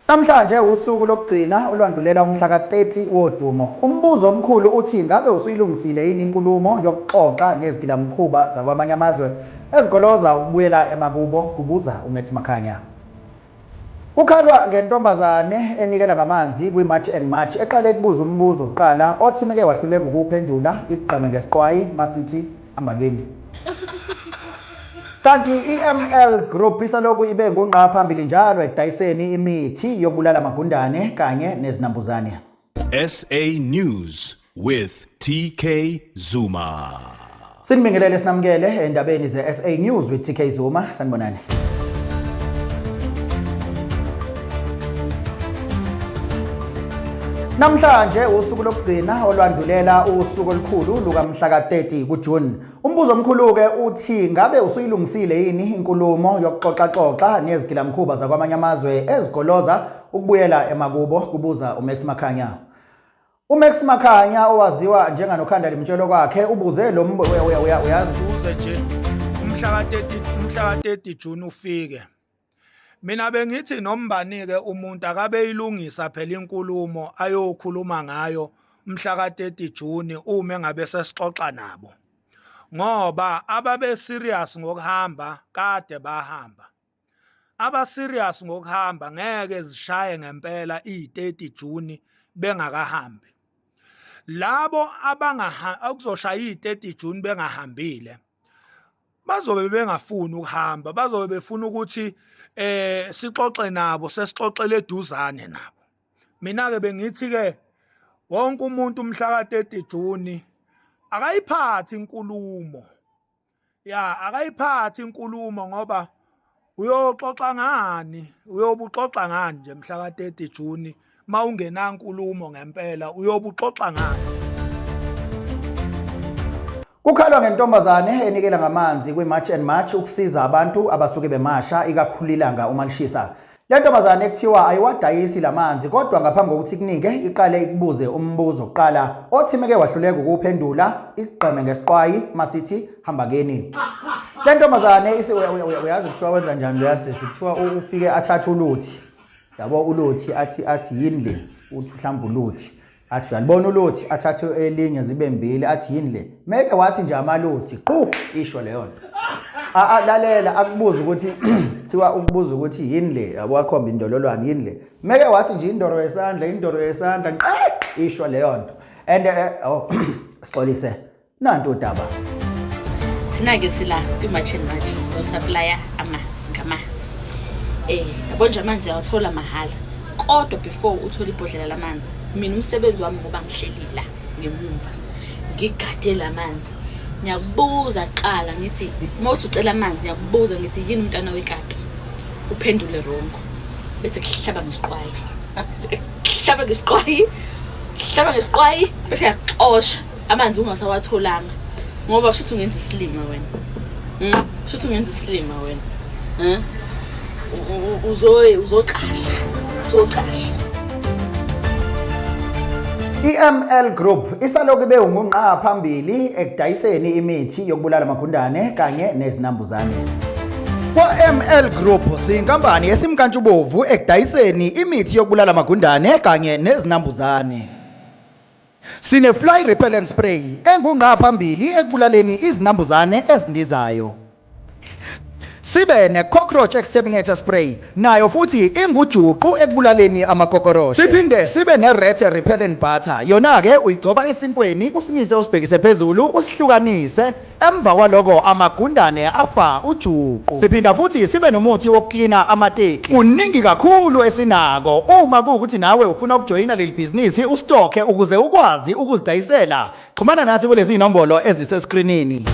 Namhlanje usuku lokugcina olwandulela umhla ka-30 wodumo. Umbuzo omkhulu uthi ngabe usuyilungisile yini inkulumo yokuxoxa nezigilamkhuba zakwamanye amazwe ezigoloza ukubuyela emakubo, kubuza uMax Makhanya. Kukhalwa ngentombazane enikela ngamanzi kwi-March and March eqale ukubuza umbuzo kuqala othi meke wahluleka ukuwuphendula igqame ngesiqwayi masithi ambakeni. Kanti i-ML Group isalokhu ibe ngungqa phambili njalo edayiseni imithi yokubulala amagundane kanye nezinambuzane. SA News with TK Zuma. Sinibingelele sinamukele endabeni ze-SA News with TK Zuma. Sanibonani. Namhlanje usuku lokugcina olwandulela usuku olukhulu lukamhla ka-30 kuJune. Umbuzo omkhulu ke uthi ngabe usuyilungisile yini inkulumo yokuxoxa nezigilamkhuba zakwamanye amazwe ezigoloza ukubuyela emakubo, kubuza uMax Makhanya. uMax Makhanya owaziwa njenganokhanda limtshelo kwakhe ubuze lo uyazi uze nje umhla ka-30 June ufike. Mina bengithi nombanike umuntu akabeyilungisa phela inkulumo ayokhuluma ngayo mhla ka-30 June uma ngabe sesixoxa nabo. Ngoba ababe serious ngokuhamba kade bahamba. Aba serious ngokuhamba ngeke zishaye ngempela i-30 June bengakahambi. Labo akuzoshaya i-30 June bengahambile. Bazobe bengafuni ukuhamba, bazobe befuna ukuthi sixoxe nabo, sesixoxele eduzane nabo. Mina ke bengithi ke wonke umuntu mhla ka-30 June akayiphathi inkulumo. Akayiphathi inkulumo ngoba uyoxoxa ngani, uyobuxoxa ngani nje mhla ka-30 June mawungena inkulumo ngempela uyobuxoxa ngani. Kukhalwa ngentombazane enikela ngamanzi kwi-March and March ukusiza abantu abasuke bemasha ikakhulu ilanga uma lishisa. Le ntombazane ekuthiwa ayiwadayisi lamanzi kodwa ngaphambi kokuthi kunike iqale ikubuze umbuzo oqala othi meke wahluleka ukuwuphendula igqame ngesiqwayi masithi hambakeni. Le ntombazane uyazi kuthiwa wenza njani uyasisi kuthiwa ufike athathe uluthi. Yabo uluthi athi yini le uthi uhlamba uluthi. Athi uyalibona uluthi athathe elinye zibe mbili athi yini le meke wathi nje amaluthi qhu isho leyo nto. Lalela akubuza ukuthi thiwa ukubuza ukuthi yini le yabo akhomba indololwane yini le meke wathi nje indoro yesandla isho leyo nto. And sixolise nanto udaba thina ke sila kwi-March and March so supplier amanzi ngamanzi yabo nje amanzi awathola mahhala kodwa before uthola ibhodlela lamanzi mina umsebenzi wami ngoba ngihleli la ngemumva ngigade lamanzi ngiyakubuza qala ngithi mawuthi ucela amanzi ngiyakubuza ngithi yini umntana wekati uphendule rongo bese kuhlaba ngesqwayi bese yaxosha amanzi ungasawatholanga ngoba kusho ukuthi ungenza islima wena uzoqasha i-ML Group isalokhu ibe ngungqa phambili ekudayiseni imithi yokubulala amagundane kanye nezinambuzane. Kwa-ML Group siyinkampani esimkantshubovu ekudayiseni imithi yokubulala amagundane kanye nezinambuzane. Sine-fly repellent spray engungqa phambili ekubulaleni izinambuzane ezindizayo. Sibe ne-cockroach exterminator spray nayo futhi ingujuqu ekubulaleni amakokoroshi. Siphinde sibe ne-rat repellent butter yona-ke uyigcoba esimpweni usimise usibhekise phezulu usihlukanise emva kwaloko amagundane afa ujuqu. Siphinda futhi sibe nomuthi wokuklina amateki. Kuningi kakhulu esinako uma kuwukuthi nawe ufuna ukujoyina leli bhizinisi usitokhe ukuze ukwazi ukuzidayisela. Xhumana nathi kulezi nombolo eziseskrinini.